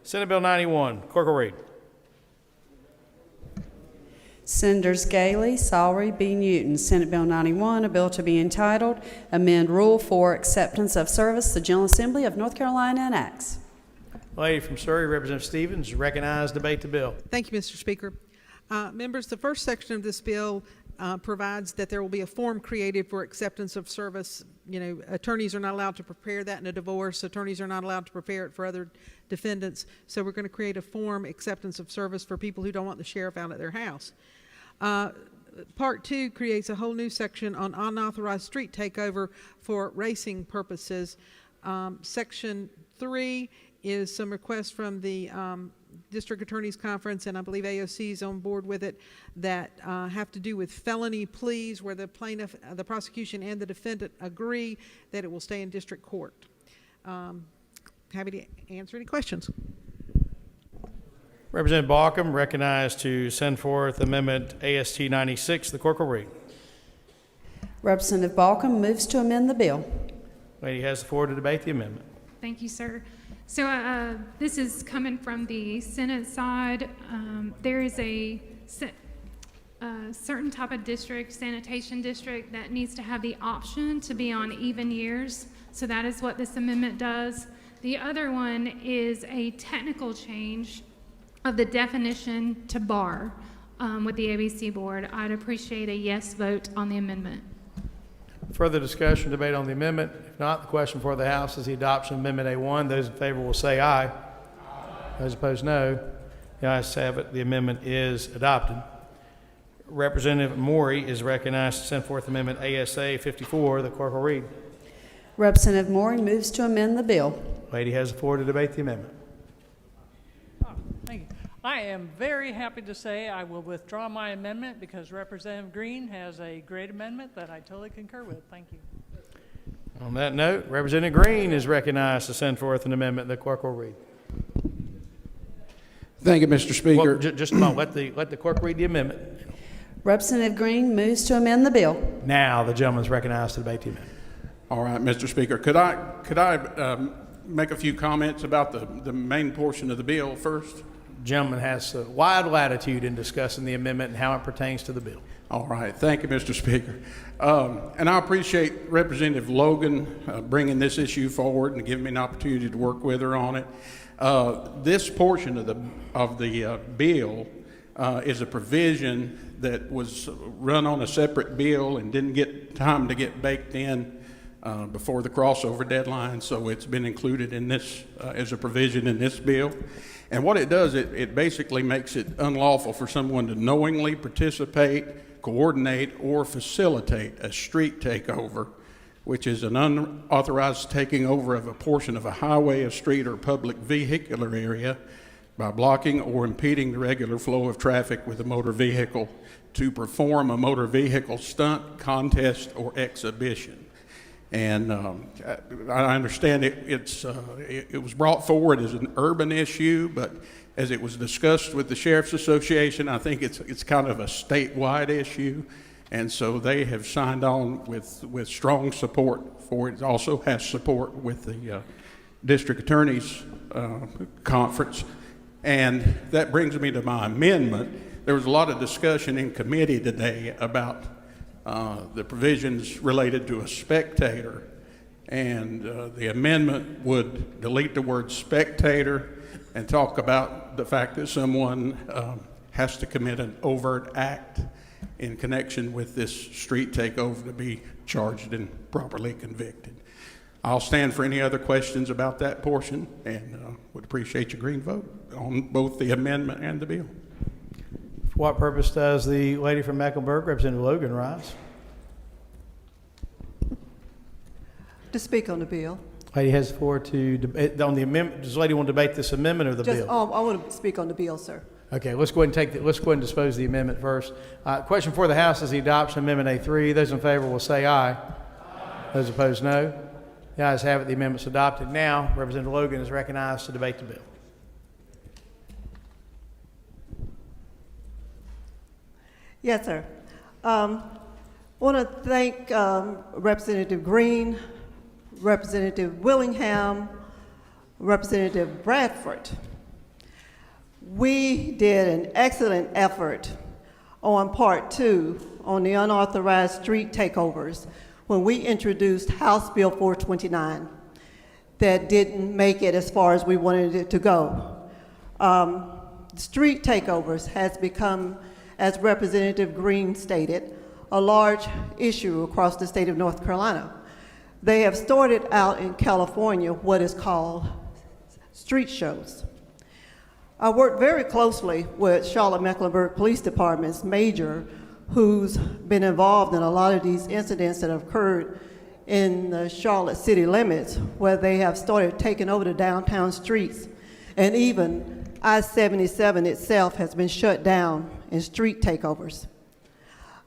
Senate Bill 91. Clerk will read. Senators Galey, Sawry, B. Newton. Senate Bill 91, a bill to be entitled Amend Rule for Acceptance of Service. The General Assembly of North Carolina enacts. Lady from Surrey, Representative Stevens, is recognized to debate the bill. Thank you, Mr. Speaker. Members, the first section of this bill provides that there will be a form created for acceptance of service. You know, attorneys are not allowed to prepare that in a divorce. Attorneys are not allowed to prepare it for other defendants. So we're going to create a form acceptance of service for people who don't want the sheriff out at their house. Part 2 creates a whole new section on unauthorized street takeover for racing purposes. Section 3 is some requests from the District Attorney's Conference, and I believe AOC is on board with it, that have to do with felony pleas where the plaintiff, the prosecution, and the defendant agree that it will stay in district court. Happy to answer any questions. Representative Balkum, recognized to send forth Amendment AST 96. The clerk will read. Representative Balkum moves to amend the bill. Lady has the floor to debate the amendment. Thank you, sir. So this is coming from the Senate side. There is a certain type of district, sanitation district, that needs to have the option to be on even years. So that is what this amendment does. The other one is a technical change of the definition to bar with the ABC board. I'd appreciate a yes vote on the amendment. Further discussion, debate on the amendment? If not, the question for the House is the adoption of Amendment A1. Those in favor will say aye. Those opposed, no. The ayes have it. The amendment is adopted. Representative Morey is recognized to send forth Amendment ASA 54. The clerk will read. Representative Morey moves to amend the bill. Lady has the floor to debate the amendment. Thank you. I am very happy to say I will withdraw my amendment because Representative Green has a great amendment that I totally concur with. Thank you. On that note, Representative Green is recognized to send forth an amendment. The clerk will read. Thank you, Mr. Speaker. Well, just a moment. Let the clerk read the amendment. Representative Green moves to amend the bill. Now the gentleman is recognized to debate the amendment. All right, Mr. Speaker. Could I make a few comments about the main portion of the bill first? Gentleman has wide latitude in discussing the amendment and how it pertains to the bill. All right. Thank you, Mr. Speaker. And I appreciate Representative Logan bringing this issue forward and giving me an opportunity to work with her on it. This portion of the bill is a provision that was run on a separate bill and didn't get time to get baked in before the crossover deadline, so it's been included in this as a provision in this bill. And what it does, it basically makes it unlawful for someone to knowingly participate, coordinate, or facilitate a street takeover, which is an unauthorized taking over of a portion of a highway, a street, or public vehicular area by blocking or impeding the regular flow of traffic with a motor vehicle to perform a motor vehicle stunt, contest, or exhibition. And I understand it was brought forward as an urban issue, but as it was discussed with the Sheriff's Association, I think it's kind of a statewide issue. And so they have signed on with strong support for it. It also has support with the District Attorney's Conference. And that brings me to my amendment. There was a lot of discussion in committee today about the provisions related to a spectator, and the amendment would delete the word spectator and talk about the fact that someone has to commit an overt act in connection with this street takeover to be charged and properly convicted. I'll stand for any other questions about that portion, and would appreciate your green vote on both the amendment and the bill. For what purpose does the lady from Mecklenburg, Representative Logan, rise? To speak on the bill. Lady has the floor to debate on the amendment. Does the lady want to debate this amendment or the bill? I want to speak on the bill, sir. Okay, let's go ahead and let's go ahead and dispose of the amendment first. Question for the House is the adoption of Amendment A3. Those in favor will say aye. Aye. Those opposed, no. The ayes have it. The amendment's adopted. Now, Representative Logan is recognized to debate the bill. Yes, sir. I want to thank Representative Green, Representative Willingham, Representative Bradford We did an excellent effort on part 2 on the unauthorized street takeovers when we introduced House Bill 429 that didn't make it as far as we wanted it to go. Street takeovers has become, as Representative Green stated, a large issue across the state of North Carolina. They have started out in California what is called street shows. I worked very closely with Charlotte-Mecklenburg Police Department's major, who's been involved in a lot of these incidents that have occurred in the Charlotte city limits, where they have started taking over the downtown streets, and even I-77 itself has been shut down in street takeovers.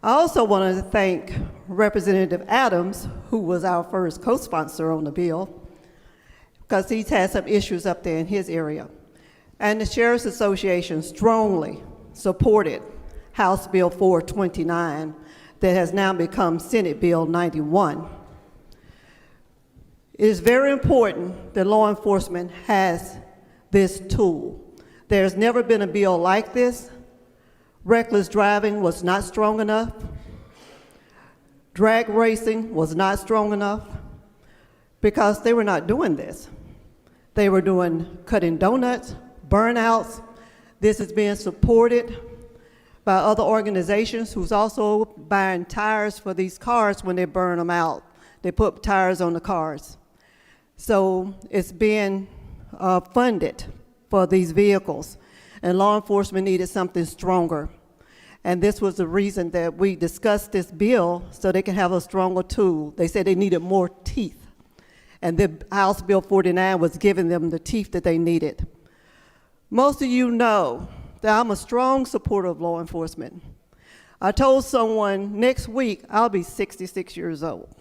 I also wanted to thank Representative Adams, who was our first co-sponsor on the bill, because he's had some issues up there in his area. And the Sheriff's Association strongly supported House Bill 429 that has now become Senate Bill 91. It is very important that law enforcement has this tool. There's never been a bill like this. Reckless driving was not strong enough. Drag racing was not strong enough because they were not doing this. They were doing cutting donuts, burnouts. This is being supported by other organizations who's also buying tires for these cars when they burn them out. They put tires on the cars. So it's being funded for these vehicles, and law enforcement needed something stronger. And this was the reason that we discussed this bill, so they can have a stronger tool. They said they needed more teeth, and the House Bill 49 was giving them the teeth that they needed. Most of you know that I'm a strong supporter of law enforcement. I told someone next week I'll be 66 years old.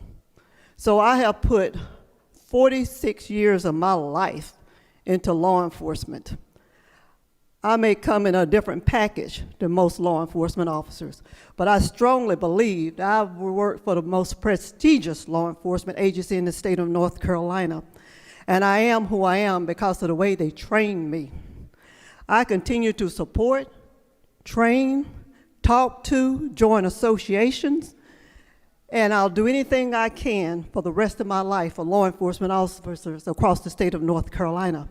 So I have put 46 years of my life into law enforcement. I may come in a different package than most law enforcement officers, but I strongly believe that I've worked for the most prestigious law enforcement agency in the state of North Carolina, and I am who I am because of the way they trained me. I continue to support, train, talk to, join associations, and I'll do anything I can for the rest of my life for law enforcement officers across the state of North Carolina.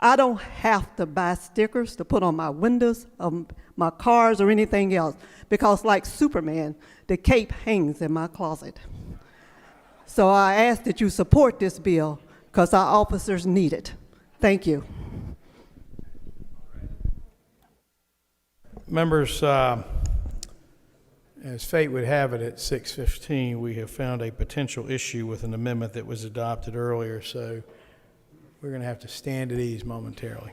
I don't have to buy stickers to put on my windows of my cars or anything else, because like Superman, the cape hangs in my closet. So I ask that you support this bill because our officers need it. Thank you. Members, as fate would have it, at 6:15, we have found a potential issue with an amendment that was adopted earlier, so we're going to have to stand at ease momentarily.